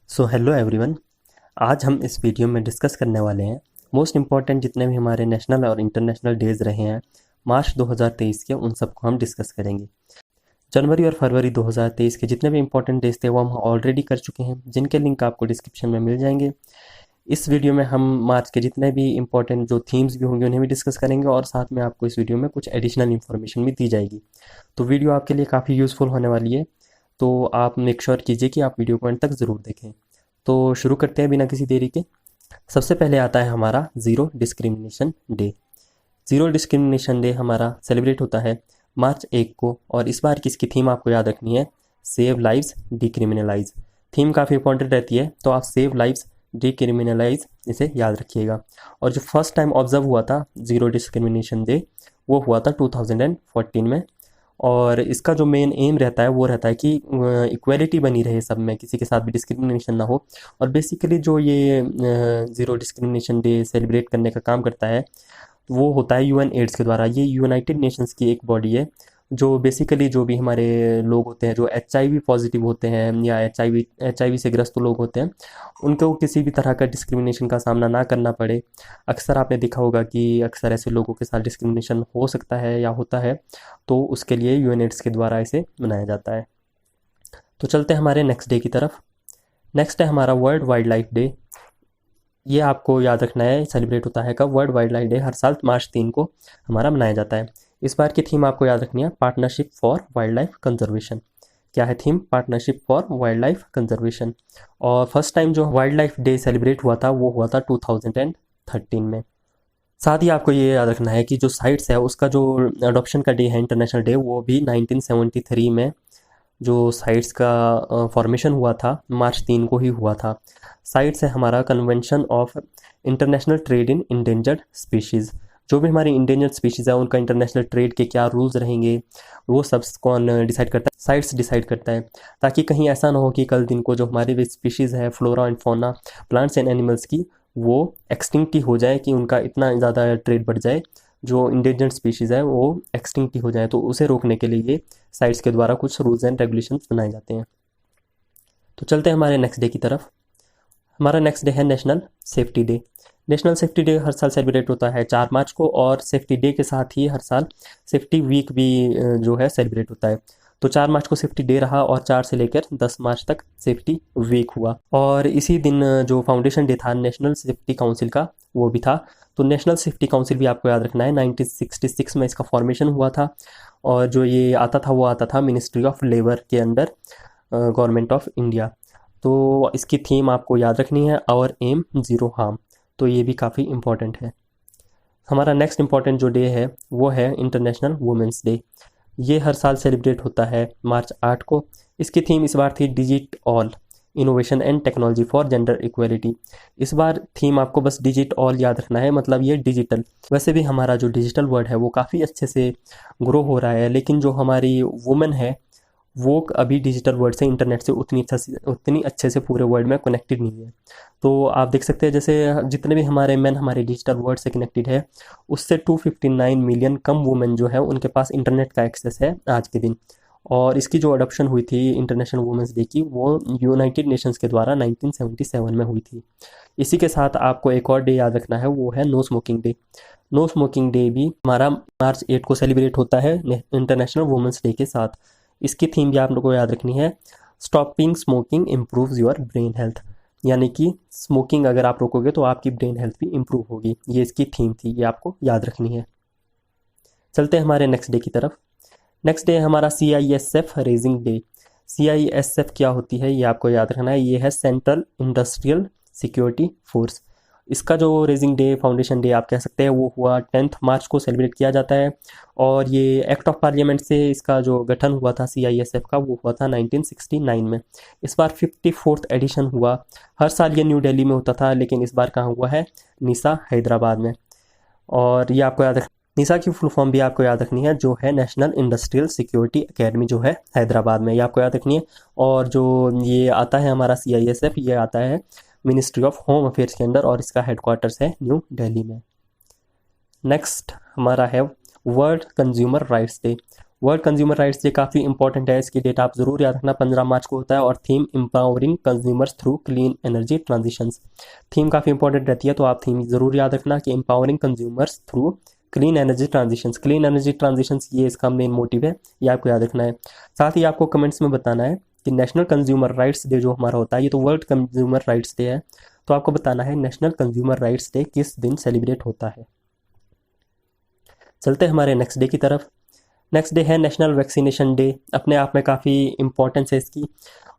So hello everyone. आज हम इस वीडियो में डिस्कस करने वाले हैं मोस्ट इम्पॉर्टेंट जितने भी हमारे नेशनल और इंटरनेशनल डेज़ रहे हैं मार्च 2023 के, उन सबको हम डिस्कस करेंगे। जनवरी और फरवरी 2023 के जितने भी इंपॉर्टेंट डेज थे वो हम ऑलरेडी कर चुके हैं, जिनके लिंक आपको डिस्क्रिप्शन में मिल जाएंगे। इस वीडियो में हम मार्च के जितने भी इंपॉर्टेंट जो थीम्स भी होंगे उन्हें भी डिस्कस करेंगे और साथ में आपको इस वीडियो में कुछ एडिशनल इन्फॉर्मेशन भी दी जाएगी। तो वीडियो आपके लिए काफ़ी यूज़फुल होने वाली है, तो आप मेक श्योर कीजिए कि आप वीडियो को एंड तक ज़रूर देखें। तो शुरू करते हैं बिना किसी देरी के। सबसे पहले आता है हमारा zero discrimination day. Zero discrimination day हमारा सेलिब्रेट होता है मार्च 1 को, और इस बार की इसकी थीम आपको याद रखनी है सेव लाइव्स डिक्रिमिनलाइज। थीम काफ़ी इंपॉर्टेंट रहती है, तो आप सेव लाइव्स डिक्रिमिनलाइज इसे याद रखिएगा। और जो फर्स्ट टाइम ऑब्जर्व हुआ था ज़ीरो डिस्क्रिमिनेशन डे वो हुआ था 2014 में। और इसका जो मेन एम रहता है वो रहता है कि इक्वलिटी बनी रहे सब में, किसी के साथ भी डिस्क्रिमिनेशन ना हो। और बेसिकली जो ये ज़ीरो डिस्क्रिमिनेशन डे सेलिब्रेट करने का काम करता है वो होता है यूएन एड्स के द्वारा। ये यूनाइटेड नेशंस की एक बॉडी है जो बेसिकली जो भी हमारे लोग होते हैं जो एचआईवी पॉजिटिव होते हैं या एचआईवी से ग्रस्त लोग होते हैं, उनको किसी भी तरह का डिस्क्रिमिनेशन का सामना ना करना पड़े। अक्सर आपने देखा होगा कि अक्सर ऐसे लोगों के साथ डिस्क्रिमिनेशन हो सकता है या होता है, तो उसके लिए यूएनएड्स के द्वारा इसे मनाया जाता है। तो चलते हैं हमारे नेक्स्ट डे की तरफ। नेक्स्ट है हमारा वर्ल्ड वाइल्ड लाइफ डे। ये आपको याद रखना है सेलिब्रेट होता है कब, वर्ल्ड वाइल्ड लाइफ डे हर साल मार्च 3 को हमारा मनाया जाता है। इस बार की थीम आपको याद रखनी है partnership for wild life conservation. क्या है theme? Partnership for wild life conservation. और फर्स्ट टाइम जो वाइल्ड लाइफ डे सेलिब्रेट हुआ था वो हुआ था 2013 में। साथ ही आपको ये याद रखना है कि जो साइट्स है उसका जो अडॉप्शन का डे है इंटरनेशनल डे, वो भी 1973 में जो साइट्स का फॉर्मेशन हुआ था मार्च 3 को ही हुआ था। साइट्स है हमारा convention of international trade in endangered species. जो भी हमारी इंडेंजर्ड स्पीशीज़ है उनका इंटरनेशनल ट्रेड के क्या रूल्स रहेंगे वो सब कौन डिसाइड करता है? साइट्स डिसाइड करता है, ताकि कहीं ऐसा ना हो कि कल दिन को जो हमारी स्पीशीज़ है flora and fauna, plants and animals की, वो एक्सटिंक्ट ही हो जाए, कि उनका इतना ज़्यादा ट्रेड बढ़ जाए जो इंडेंजर्ड स्पीशीज़ है वो एक्सटिंक्ट ही हो जाए। तो उसे रोकने के लिए ये साइट्स के द्वारा कुछ रूल्स एंड रेगुलेशंस बनाए जाते हैं। तो चलते हैं हमारे नेक्स्ट डे की तरफ। हमारा नेक्स्ट डे है national safety day. National safety day हर साल सेलिब्रेट होता है 4 मार्च को, और सेफ्टी डे के साथ ही हर साल सेफ्टी वीक भी जो है सेलिब्रेट होता है। तो 4 मार्च को सेफ्टी डे रहा और 4 से लेकर 10 मार्च तक सेफ्टी वीक हुआ। और इसी दिन जो फाउंडेशन डे था नेशनल सेफ्टी काउंसिल का वो भी था। तो नेशनल सेफ्टी काउंसिल भी आपको याद रखना है 1966 में इसका फॉर्मेशन हुआ था, और जो ये आता था वो आता था मिनिस्ट्री ऑफ लेबर के अंडर, गवर्नमेंट ऑफ इंडिया। तो इसकी थीम आपको याद रखनी है आवर एम ज़ीरो हार्म। तो ये भी काफ़ी इम्पॉर्टेंट है। हमारा नेक्स्ट इम्पॉर्टेंट जो डे है वो है इंटरनेशनल वुमेंस डे। ये हर साल सेलिब्रेट होता है मार्च 8 को। इसकी थीम इस बार थी digit all innovation and technology for gender equality. इस बार थीम आपको बस डिजिट ऑल याद रखना है, मतलब ये डिजिटल। वैसे भी हमारा जो डिजिटल वर्ड है वो काफ़ी अच्छे से ग्रो हो रहा है, लेकिन जो हमारी वुमेन है वो अभी डिजिटल वर्ल्ड से, इंटरनेट से उतनी अच्छे से पूरे वर्ल्ड में कनेक्टेड नहीं है। तो आप देख सकते हैं जैसे जितने भी हमारे मैन हमारे डिजिटल वर्ल्ड से कनेक्टेड है, उससे 259 मिलियन कम वुमेन जो है उनके पास इंटरनेट का एक्सेस है आज के दिन। और इसकी जो अडॉप्शन हुई थी इंटरनेशनल वुमेंस डे की, वो यूनाइटेड नेशंस के द्वारा 1977 में हुई थी। इसी के साथ आपको एक और डे याद रखना है, वो है no smoking day. No smoking day भी हमारा मार्च 8 को सेलिब्रेट होता है इंटरनेशनल वुमेंस डे के साथ। इसकी थीम भी आप लोगों को याद रखनी है stopping smoking improves your brain health. यानी कि स्मोकिंग अगर आप रोकोगे तो आपकी ब्रेन हेल्थ भी इम्प्रूव होगी। ये इसकी थीम थी, ये आपको याद रखनी है। चलते हैं हमारे नेक्स्ट डे की तरफ। नेक्स्ट डे हमारा CISF रेजिंग डे। CISF क्या होती है ये आपको याद रखना है, ये है सेंट्रल इंडस्ट्रियल सिक्योरिटी फोर्स। इसका जो रेजिंग डे फाउंडेशन डे आप कह सकते हैं वो हुआ 10 मार्च को सेलिब्रेट किया जाता है। और ये एक्ट ऑफ पार्लियामेंट से इसका जो गठन हुआ था CISF का वो हुआ था 1969 में। इस बार 54th एडिशन हुआ। हर साल ये न्यू दिल्ली में होता था, लेकिन इस बार कहाँ हुआ है? निसा हैदराबाद में। और ये आपको याद रख निसा की फुल फॉर्म भी आपको याद रखनी है, जो है नेशनल इंडस्ट्रियल सिक्योरिटी एकेडमी, जो है हैदराबाद में, ये आपको याद रखनी है। और जो ये आता है हमारा CISF, ये आता है मिनिस्ट्री ऑफ होम अफेयर्स के अंदर, और इसका हेडक्वार्टर्स है न्यू दिल्ली में। नेक्स्ट हमारा है world consumer rights day. World consumer rights day काफ़ी इंपॉर्टेंट है, इसकी डेट आप ज़रूर याद रखना, 15 मार्च को होता है। और theme empowering consumers through clean energy transitions, theme काफ़ी इंपॉर्टेंट रहती है, तो आप थीम ज़रूर याद रखना कि empowering consumers through clean energy transitions. Clean energy transitions ये इसका मेन मोटिव है, ये आपको याद रखना है। साथ ही आपको कमेंट्स में बताना है कि नेशनल कंज्यूमर राइट्स डे जो हमारा होता है, ये तो वर्ल्ड कंज्यूमर राइट्स डे है, तो आपको बताना है नेशनल कंज्यूमर राइट्स डे किस दिन सेलिब्रेट होता है। चलते हैं हमारे नेक्स्ट डे की तरफ। नेक्स्ट डे है नेशनल वैक्सीनेशन डे, अपने आप में काफ़ी इंपॉर्टेंस है इसकी,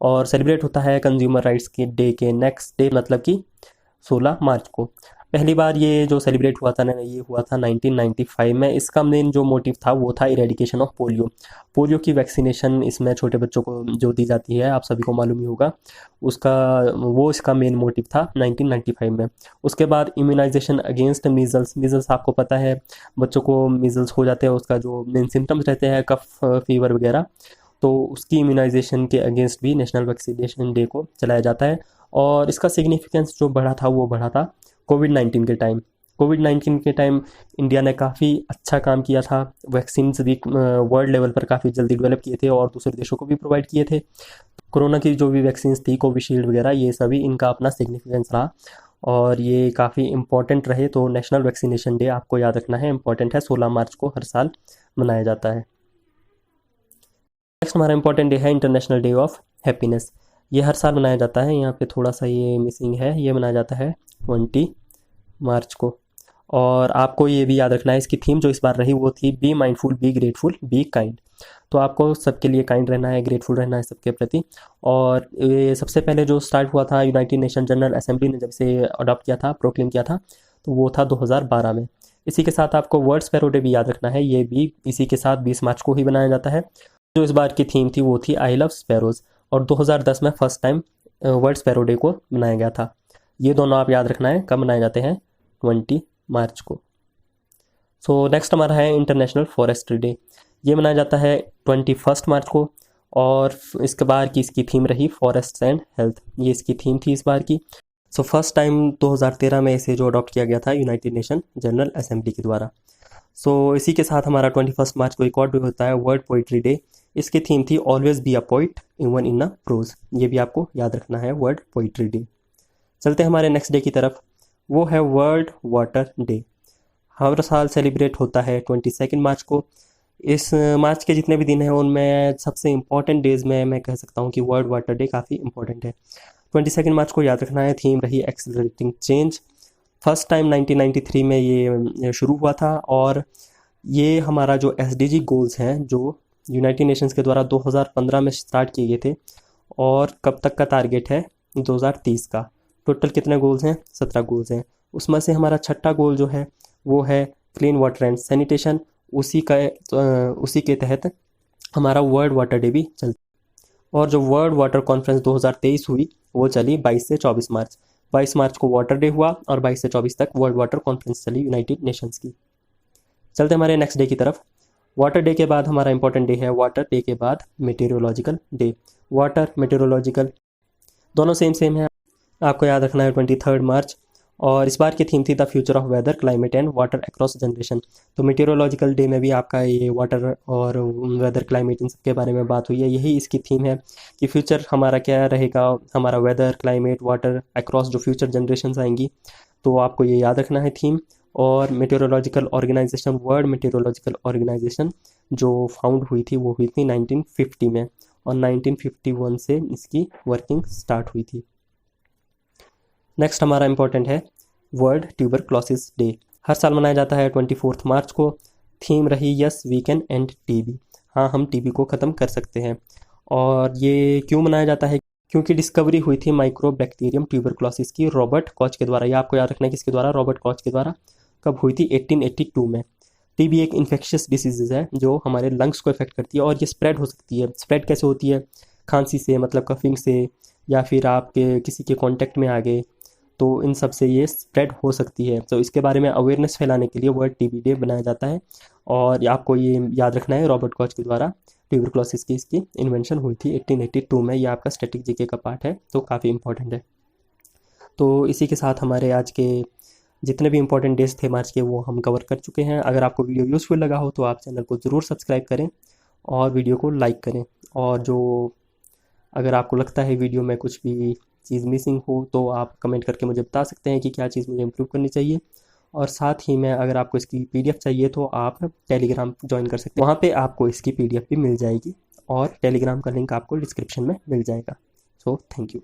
और सेलिब्रेट होता है कंज्यूमर राइट्स के डे के नेक्स्ट डे, मतलब कि 16 मार्च को। पहली बार ये जो सेलिब्रेट हुआ था ना, ये हुआ था 1995 में। इसका मेन जो मोटिव था वो था इरेडिकेशन ऑफ पोलियो। पोलियो की वैक्सीनेशन इसमें छोटे बच्चों को जो दी जाती है, आप सभी को मालूम ही होगा, उसका वो इसका मेन मोटिव था 1995 में। उसके बाद इम्यूनाइजेशन अगेंस्ट मीजल्स। मीजल्स आपको पता है, बच्चों को मीजल्स हो जाते हैं, उसका जो मेन सिम्टम्स रहते हैं कफ फीवर वगैरह, तो उसकी इम्यूनाइजेशन के अगेंस्ट भी नेशनल वैक्सीनेशन डे को चलाया जाता है। और इसका सिग्निफिकेंस जो बढ़ा था वो बढ़ा था कोविड-19 के टाइम। कोविड-19 के टाइम इंडिया ने काफ़ी अच्छा काम किया था, वैक्सीन भी वर्ल्ड लेवल पर काफ़ी जल्दी डेवलप किए थे और दूसरे देशों को भी प्रोवाइड किए थे। कोरोना की जो भी वैक्सीन थी, कोविशील्ड वगैरह, ये सभी इनका अपना सिग्निफिकेंस रहा और ये काफ़ी इंपॉर्टेंट रहे। तो नेशनल वैक्सीनेशन डे आपको याद रखना है, इंपॉर्टेंट है, 16 मार्च को हर साल मनाया जाता है। नेक्स्ट हमारा इंपॉर्टेंट डे है इंटरनेशनल डे ऑफ हैप्पीनेस। ये हर साल मनाया जाता है, यहाँ पे थोड़ा सा ये मिसिंग है, ये मनाया जाता है 20 मार्च को। और आपको ये भी याद रखना है, इसकी थीम जो इस बार रही वो थी be mindful, be grateful, be kind. तो आपको सबके लिए काइंड रहना है, ग्रेटफुल रहना है सबके प्रति। और ये सबसे पहले जो स्टार्ट हुआ था, यूनाइटेड नेशन जनरल असेंबली ने जब से अडॉप्ट किया था, प्रोक्लेम किया था, तो वो था 2012 में। इसी के साथ आपको वर्ल्ड स्पैरो डे भी याद रखना है, ये भी इसी के साथ 20 मार्च को ही बनाया जाता है। जो इस बार की थीम थी वो थी आई लव स्पैरोज, और 2010 में first time world sparrow day को मनाया गया था। ये दोनों आप याद रखना है, कब मनाए जाते हैं, 20 मार्च को। सो नेक्स्ट हमारा है इंटरनेशनल फॉरेस्ट्री डे, ये मनाया जाता है 21 मार्च को। और इसके बार की इसकी थीम रही फॉरेस्ट एंड हेल्थ, ये इसकी थीम थी इस बार की। सो फर्स्ट टाइम 2013 में इसे जो अडॉप्ट किया गया था यूनाइटेड नेशन जनरल असेंबली के द्वारा। सो इसी के साथ हमारा 21 मार्च को एक और डे होता है वर्ल्ड पोइट्री डे। इसकी थीम थी always be a poet even in a prose, ये भी आपको याद रखना है, वर्ल्ड पोइट्री डे। चलते हैं हमारे नेक्स्ट डे की तरफ, वो है वर्ल्ड वाटर डे। हर साल सेलिब्रेट होता है 22 मार्च को। इस मार्च के जितने भी दिन हैं उनमें सबसे इंपॉर्टेंट डेज में मैं कह सकता हूँ कि वर्ल्ड वाटर डे काफ़ी इंपॉर्टेंट है। 22 मार्च को याद रखना है, थीम रही एक्सेलरेटिंग चेंज। फर्स्ट टाइम 1993 में ये शुरू हुआ था, और ये हमारा जो SDG गोल्स हैं जो यूनाइटेड नेशंस के द्वारा 2015 में स्टार्ट किए गए थे, और कब तक का टारगेट है 2030 का। टोटल कितने गोल्स हैं, 17 गोल्स हैं। उसमें से हमारा छठा गोल जो है वो है क्लीन वाटर एंड सैनिटेशन। उसी के तहत हमारा वर्ल्ड वाटर डे भी चलता। और जो वर्ल्ड वाटर कॉन्फ्रेंस 2023 हुई वो चली 22 से 24 मार्च। 22 मार्च को वाटर डे हुआ और 22 से 24 तक वर्ल्ड वाटर कॉन्फ्रेंस चली यूनाइटेड नेशंस की। चलते हमारे नेक्स्ट डे की तरफ। वाटर डे के बाद हमारा इंपॉर्टेंट डे है वाटर डे के बाद मेटेरियोलॉजिकल डे। वाटर मेटेरियोलॉजिकल दोनों सेम है, आपको याद रखना है 23 मार्च। और इस बार की थीम थी the future of weather climate and water across generation. तो मेटेरियोलॉजिकल डे में भी आपका ये वाटर और वेदर क्लाइमेट इन सब के बारे में बात हुई है, यही इसकी थीम है कि फ्यूचर हमारा क्या रहेगा, हमारा वेदर क्लाइमेट वाटर अक्रॉस जो फ्यूचर जनरेशन आएंगी, तो आपको ये याद रखना है थीम। और meteorological organisation, world meteorological organisation जो फाउंड हुई थी वो हुई थी 1950 में, और 1951 से इसकी वर्किंग स्टार्ट हुई थी। नेक्स्ट हमारा इंपॉर्टेंट है वर्ल्ड ट्यूबरक्लोसिस डे, हर साल मनाया जाता है 24 मार्च को। थीम रही yes we can end TB, हाँ हम टीबी को ख़त्म कर सकते हैं। और ये क्यों मनाया जाता है, क्योंकि डिस्कवरी हुई थी माइक्रोबैक्टीरियम ट्यूबरक्लोसिस की रॉबर्ट कॉच के द्वारा। ये आपको याद रखना है किसके द्वारा, रॉबर्ट कॉच के द्वारा। कब हुई थी, 1882 में। टीबी एक इन्फेक्शियस डिसीज़ है जो हमारे लंग्स को इफेक्ट करती है, और ये स्प्रेड हो सकती है। स्प्रेड कैसे होती है, खांसी से, मतलब कफिंग से, या फिर आपके किसी के कांटेक्ट में आ गए, तो इन सब से ये स्प्रेड हो सकती है। तो इसके बारे में अवेयरनेस फैलाने के लिए वर्ल्ड टीबी डे बनाया जाता है। और आपको ये याद रखना है रॉबर्ट कॉच के द्वारा ट्यूबरक्लोसिस की इसकी इन्वेंशन हुई थी 1882 में। ये आपका स्टैटिक जीके का पार्ट है, तो काफ़ी इंपॉर्टेंट है। तो इसी के साथ हमारे आज के जितने भी इंपॉर्टेंट डेज थे मार्च के वो हम कवर कर चुके हैं। अगर आपको वीडियो यूज़फुल लगा हो तो आप चैनल को ज़रूर सब्सक्राइब करें और वीडियो को लाइक करें। और जो अगर आपको लगता है वीडियो में कुछ भी चीज़ मिसिंग हो तो आप कमेंट करके मुझे बता सकते हैं कि क्या चीज़ मुझे इम्प्रूव करनी चाहिए। और साथ ही में अगर आपको इसकी पीडीएफ चाहिए तो आप टेलीग्राम ज्वाइन कर सकते हैं, वहाँ पे आपको इसकी पीडीएफ भी मिल जाएगी और टेलीग्राम का लिंक आपको डिस्क्रिप्शन में मिल जाएगा। So thank you.